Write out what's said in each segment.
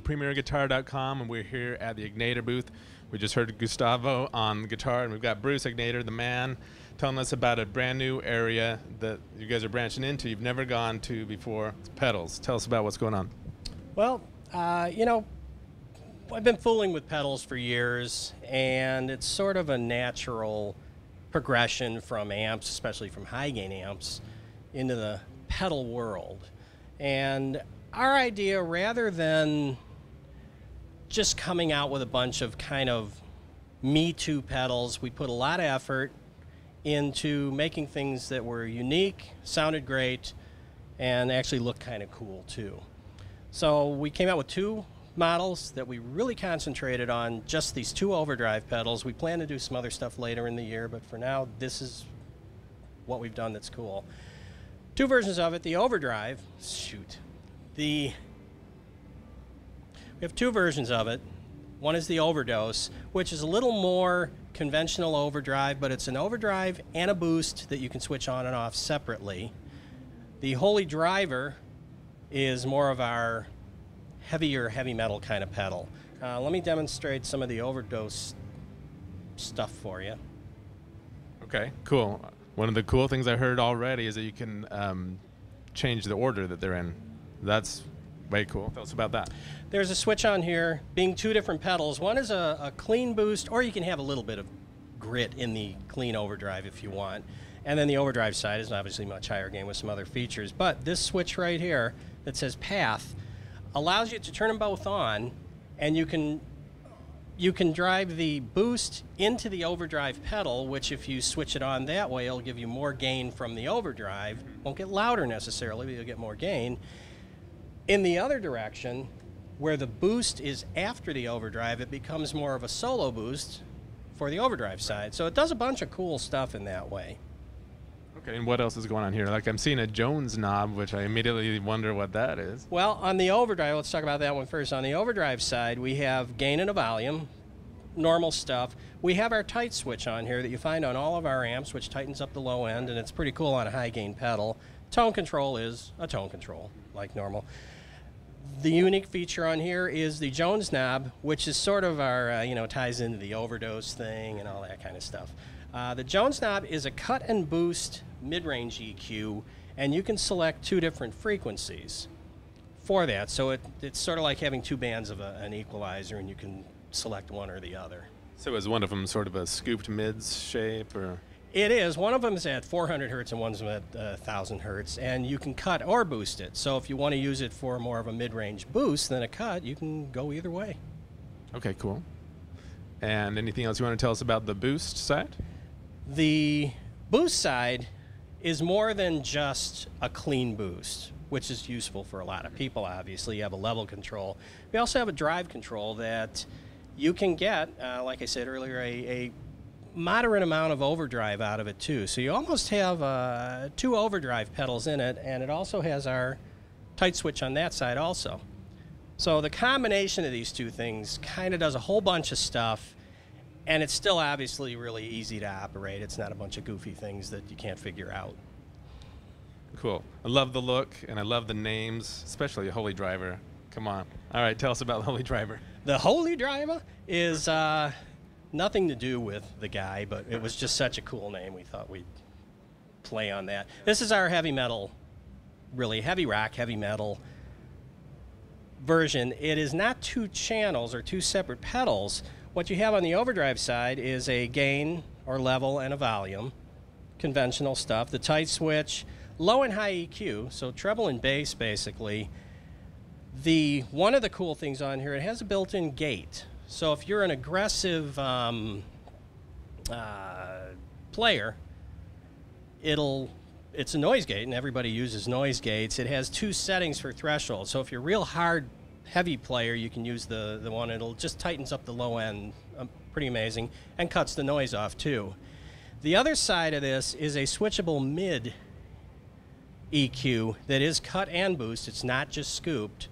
PremierGuitar.com, and we're here at the Egnater booth. We just heard Gustavo on the guitar, and we've got Bruce Egnater, the man, telling us about a brand new area that you guys are branching into. You've never gone to before. It's pedals. Tell us about what's going on. Well, you know, I've been fooling with pedals for years, and it's sort of a natural progression from amps, especially from high gain amps, into the pedal world. And our idea, rather than just coming out with a bunch of kind of me too pedals, we put a lot of effort into making things that were unique, sounded great, and actually looked kind of cool too. So we came out with two models that we really concentrated on, just these two overdrive pedals. We plan to do some other stuff later in the year, but for now, this is what we've done that's cool. Two versions of it. The overdrive, we have two versions of it. One is the Overdose, which is a little more conventional overdrive, but it's an overdrive and a boost that you can switch on and off separately. The Holy Driver is more of our heavier heavy metal kind of pedal. Let me demonstrate some of the Overdose stuff for you. Okay, cool. One of the cool things I heard already is that you can change the order that they're in. That's way cool. Tell us about that. There's a switch on here, being two different pedals. One is a clean boost, or you can have a little bit of grit in the clean overdrive if you want. And then the overdrive side is obviously much higher gain with some other features. But this switch right here that says path allows you to turn them both on, and you can drive the boost into the overdrive pedal, which if you switch it on that way, it'll give you more gain from the overdrive. Won't get louder necessarily, but you'll get more gain. In the other direction, where the boost is after the overdrive, it becomes more of a solo boost for the overdrive side. So it does a bunch of cool stuff in that way. Okay, and what else is going on here? Like, I'm seeing a Jones knob, which I immediately wonder what that is. Well, on the overdrive, let's talk about that one first. On the overdrive side, we have gain and a volume, normal stuff. We have our tight switch on here that you find on all of our amps, which tightens up the low end, and it's pretty cool on a high gain pedal. Tone control is a tone control, like normal. The unique feature on here is the Jones knob, which is sort of our, ties into the Overdose thing and all that kind of stuff. The Jones knob is a cut and boost mid-range EQ, and you can select two different frequencies for that. So it's sort of like having two bands of an equalizer, and you can select one or the other. So is one of them sort of a scooped mids shape, or? It is. One of them is at 400 hertz and one's at 1,000 hertz, and you can cut or boost it. So if you want to use it for more of a mid-range boost than a cut, you can go either way. Okay, cool. And anything else you want to tell us about the boost side? The boost side is more than just a clean boost, which is useful for a lot of people, obviously. You have a level control. We also have a drive control that you can get, like I said earlier, a moderate amount of overdrive out of it too. So you almost have two overdrive pedals in it, and it also has our tight switch on that side also. So the combination of these two things kind of does a whole bunch of stuff, and it's still obviously really easy to operate. It's not a bunch of goofy things that you can't figure out. Cool. I love the look, and I love the names, especially Holy Driver. Come on. All right, tell us about the Holy Driver. The Holy Driver is nothing to do with the guy, but it was just such a cool name, we thought we'd play on that. This is our heavy metal, really heavy rock, heavy metal version. It is not two channels or two separate pedals. What you have on the overdrive side is a gain or level and a volume, conventional stuff. The tight switch, low and high EQ, so treble and bass basically. One of the cool things on here, it has a built-in gate. So if you're an aggressive player, it's a noise gate, and everybody uses noise gates. It has two settings for threshold. So if you're a real hard, heavy player, you can use the one. It'll just tightens up the low end, pretty amazing, and cuts the noise off too. The other side of this is a switchable mid EQ that is cut and boost. It's not just scooped,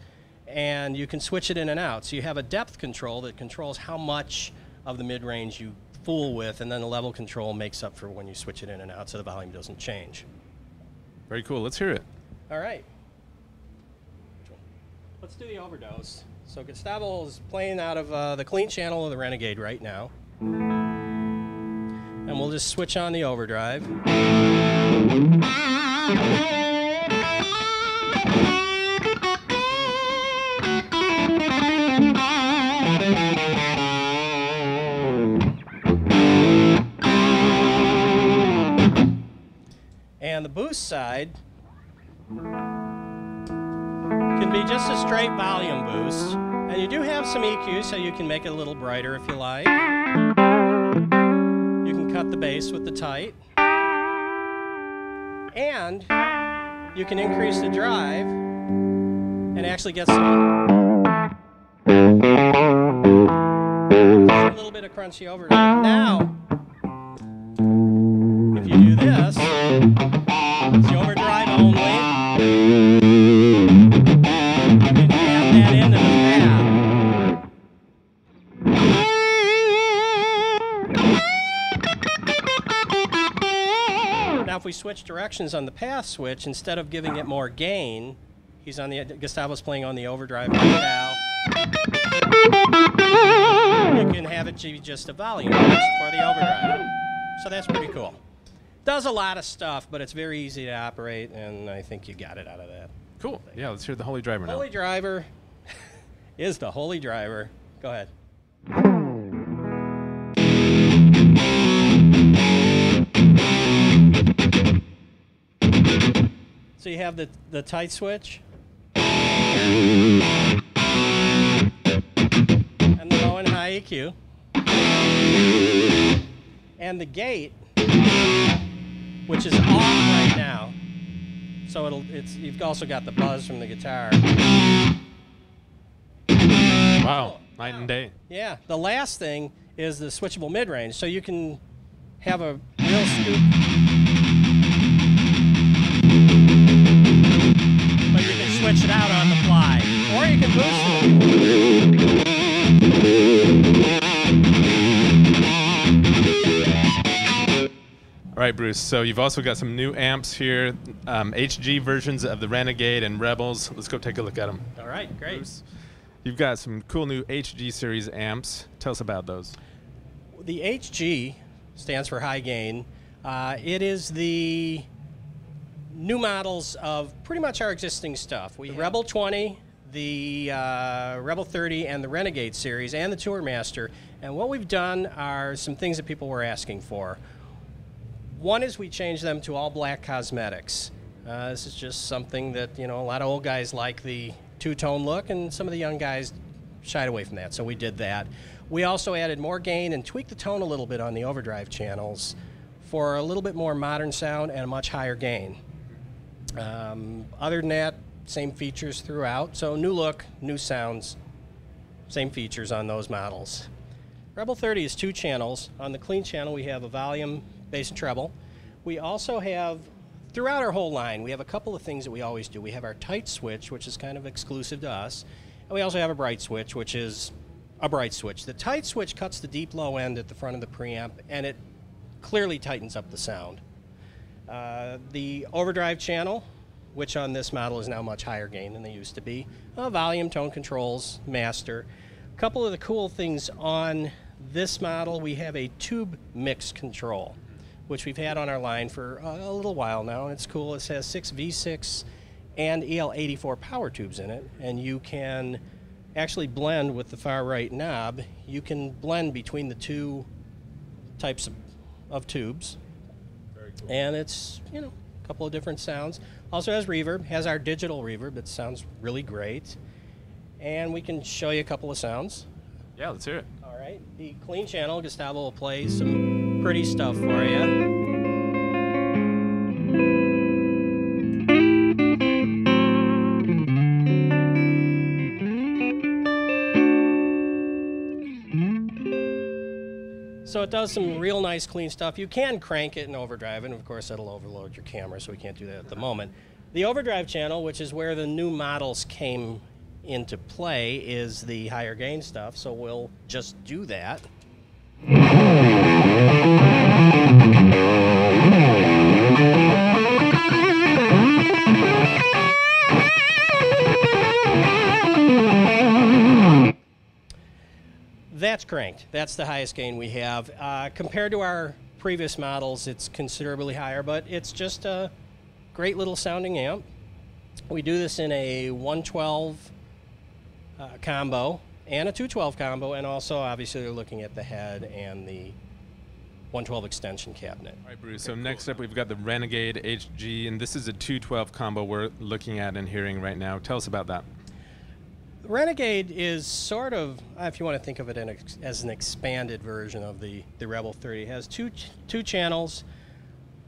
and you can switch it in and out. So you have a depth control that controls how much of the mid-range you fool with, and then the level control makes up for when you switch it in and out so the volume doesn't change. Very cool. Let's hear it. All right. Let's do the Overdose. So Gustavo is playing out of the clean channel of the Renegade right now. And we'll just switch on the overdrive. And the boost side can be just a straight volume boost. And you do have some EQ, so you can make it a little brighter if you like. You can cut the bass with the tight. And you can increase the drive and actually get a little bit of crunchy overdrive. Now, if you do this, it's the overdrive only. You can add that into the pad. Now, if we switch directions on the path switch, instead of giving it more gain, Gustavo's playing on the overdrive right now. You can have it be just a volume boost for the overdrive. So that's pretty cool. Does a lot of stuff, but it's very easy to operate, and I think you got it out of that. Cool. Yeah, let's hear the Holy Driver now. Holy Driver is the Holy Driver. Go ahead. So you have the tight switch. And the low and high EQ. And the gate, which is off right now. So you've also got the buzz from the guitar. Wow, night and day. Yeah, the last thing is the switchable mid-range. So you can have a real scoop. But you can switch it out on the fly. Or you can boost it. All right, Bruce, so you've also got some new amps here, HG versions of the Renegade and Rebels. Let's go take a look at them. All right, great. Bruce, you've got some cool new HG series amps. Tell us about those. The HG stands for high gain. It is the new models of pretty much our existing stuff. We have Rebel 20, the Rebel 30, and the Renegade series, and the Tourmaster. And what we've done are some things that people were asking for. One is we changed them to all black cosmetics. This is just something that, a lot of old guys like the two-tone look, and some of the young guys shied away from that, so we did that. We also added more gain and tweaked the tone a little bit on the overdrive channels for a little bit more modern sound and a much higher gain. Other than that, same features throughout, so new look, new sounds, same features on those models. Rebel 30 is 2 channels. On the clean channel, we have a volume, bass, and treble. We also have, throughout our whole line, we have a couple of things that we always do. We have our tight switch, which is kind of exclusive to us, and we also have a bright switch, which is a bright switch. The tight switch cuts the deep low end at the front of the preamp, and it clearly tightens up the sound. The overdrive channel, which on this model is now much higher gain than they used to be. Volume, tone controls, master. A couple of the cool things on this model, we have a tube mix control, which we've had on our line for a little while now, and it's cool. It has 6 V6 and EL84 power tubes in it, and you can actually blend with the far right knob. You can blend between the 2 types of tubes. Very cool. And it's, a couple of different sounds. Also has reverb, has our digital reverb that sounds really great. And we can show you a couple of sounds. Yeah, let's hear it. All right, the clean channel, Gustavo will play some pretty stuff for you. So it does some real nice clean stuff. You can crank it and overdrive it, and of course that'll overload your camera, so we can't do that at the moment. The overdrive channel, which is where the new models came into play, is the higher gain stuff, so we'll just do that. max cranked. That's the highest gain we have. Compared to our previous models, it's considerably higher, but it's just a great little sounding amp. We do this in a 112 combo and a 212 combo, and also obviously we're looking at the head and the 112 extension cabinet. All right, Bruce. So next up, we've got the Renegade Hg, and this is a 212 combo we're looking at and hearing right now. Tell us about that. The Renegade is sort of, if you want to think of it as an expanded version of the Rebel 30. It has two channels.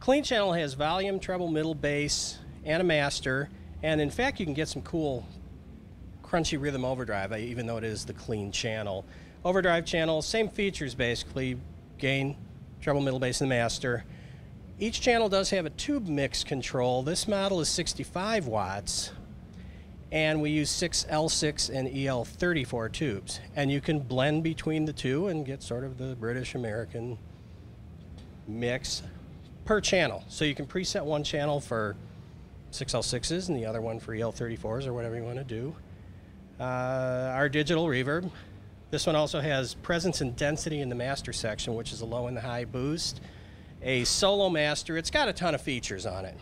Clean channel has volume, treble, middle, bass, and a master. And in fact, you can get some cool crunchy rhythm overdrive, even though it is the clean channel. Overdrive channel, same features basically, gain, treble, middle, bass, and the master. Each channel does have a tube mix control. This model is 65 watts, and we use 6 L6 and EL34 tubes. And you can blend between the two and get sort of the British-American mix per channel. So you can preset one channel for 6 L6s and the other one for EL34s or whatever you want to do. Our digital reverb. This one also has presence and density in the master section, which is a low and the high boost. A solo master. It's got a ton of features on it.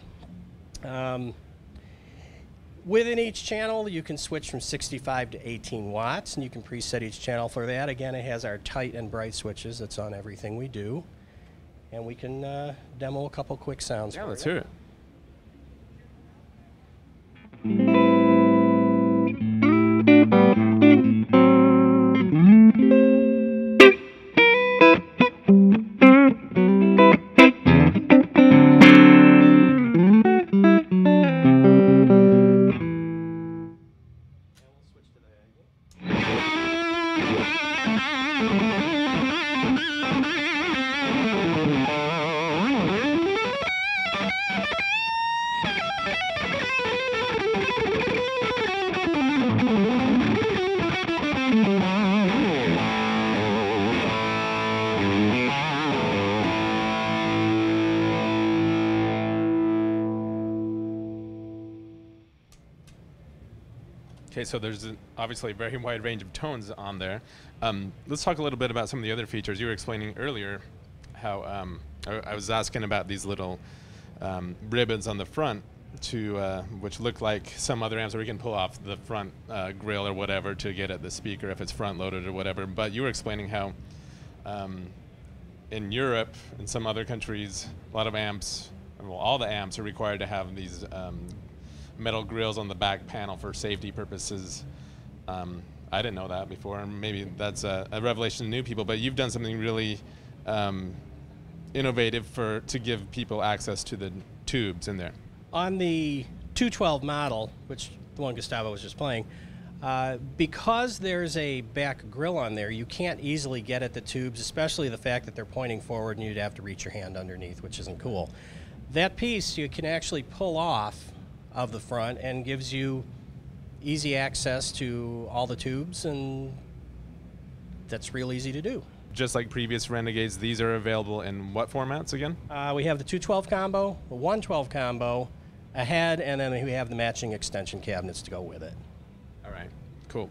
Within each channel, you can switch from 65 to 18 watts, and you can preset each channel for that. Again, it has our tight and bright switches. That's on everything we do. And we can demo a couple quick sounds. Yeah, let's hear it. Okay, so there's obviously a very wide range of tones on there. Let's talk a little bit about some of the other features. You were explaining earlier how I was asking about these little ribbons on the front which look like some other amps where we can pull off the front grill or whatever to get at the speaker if it's front loaded or whatever. But you were explaining how in Europe and some other countries, a lot of amps, well, all the amps are required to have these metal grills on the back panel for safety purposes. I didn't know that before, and maybe that's a revelation to new people, but you've done something really innovative to give people access to the tubes in there. On the 212 model, which the one Gustavo was just playing, because there's a back grill on there, you can't easily get at the tubes, especially the fact that they're pointing forward and you'd have to reach your hand underneath, which isn't cool. That piece you can actually pull off of the front and gives you easy access to all the tubes, and that's real easy to do. Just like previous Renegades, these are available in what formats again? We have the 212 combo, the 112 combo, a head, and then we have the matching extension cabinets to go with it. All right, cool.